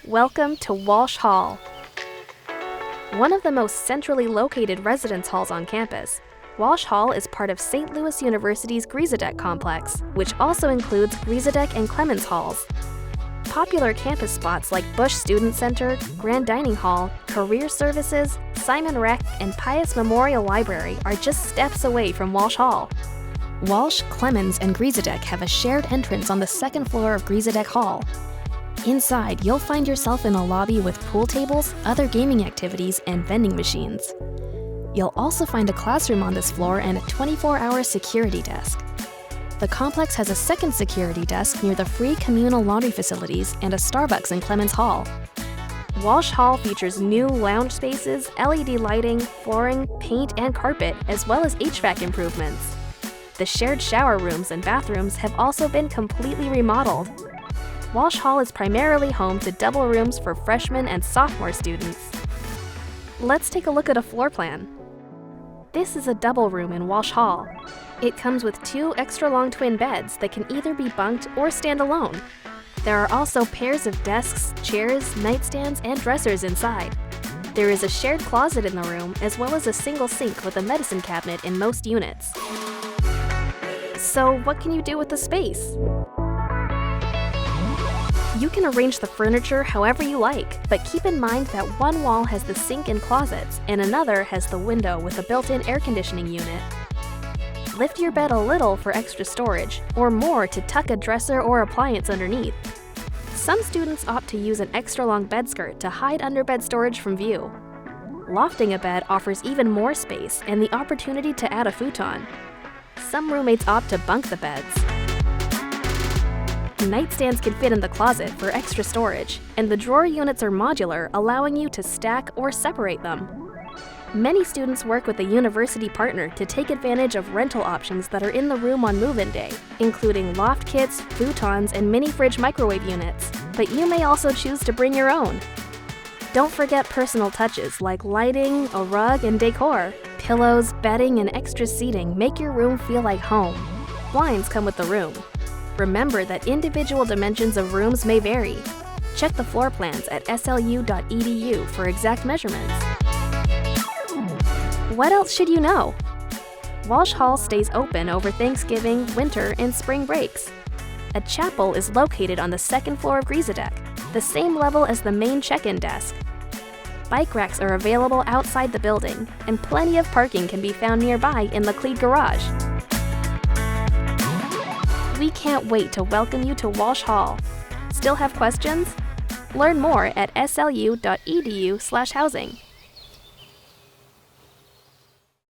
Welcome to Walsh Hall, one of the most centrally located residence halls on campus. Walsh Hall is part of St. Louis University's Griesedieck complex, which also includes Griesedieck and Clemens halls. Popular campus spots like Busch Student Center, Grand Dining Hall, Career Services, Simon Rec, and Pius Memorial Library are just steps away from Walsh Hall. Walsh, Clemens, and Griesedieck have a shared entrance on the second floor of Griesedieck Hall. Inside, you'll find yourself in a lobby with pool tables, other gaming activities, and vending machines. You'll also find a classroom on this floor and a 24-hour security desk. The complex has a second security desk near the free communal laundry facilities and a Starbucks in Clemens Hall. Walsh Hall features new lounge spaces, LED lighting, flooring, paint, and carpet, as well as HVAC improvements. The shared shower rooms and bathrooms have also been completely remodeled. Walsh Hall is primarily home to double rooms for freshmen and sophomore students. Let's take a look at a floor plan. This is a double room in Walsh Hall. It comes with 2 extra-long twin beds that can either be bunked or stand alone. There are also pairs of desks, chairs, nightstands, and dressers inside. There is a shared closet in the room, as well as a single sink with a medicine cabinet in most units. So what can you do with the space? You can arrange the furniture however you like, but keep in mind that one wall has the sink and closets, and another has the window with a built-in air conditioning unit. Lift your bed a little for extra storage, or more to tuck a dresser or appliance underneath. Some students opt to use an extra-long bed skirt to hide underbed storage from view. Lofting a bed offers even more space and the opportunity to add a futon. Some roommates opt to bunk the beds. Nightstands can fit in the closet for extra storage, and the drawer units are modular, allowing you to stack or separate them. Many students work with a university partner to take advantage of rental options that are in the room on move-in day, including loft kits, futons, and mini-fridge microwave units, but you may also choose to bring your own. Don't forget personal touches like lighting, a rug, and decor. Pillows, bedding, and extra seating make your room feel like home. Blinds come with the room. Remember that individual dimensions of rooms may vary. Check the floor plans at slu.edu for exact measurements. What else should you know? Walsh Hall stays open over Thanksgiving, winter, and spring breaks. A chapel is located on the second floor of Griesedieck, the same level as the main check-in desk. Bike racks are available outside the building, and plenty of parking can be found nearby in the Cleed garage. We can't wait to welcome you to Walsh Hall. Still have questions? Learn more at slu.edu/housing.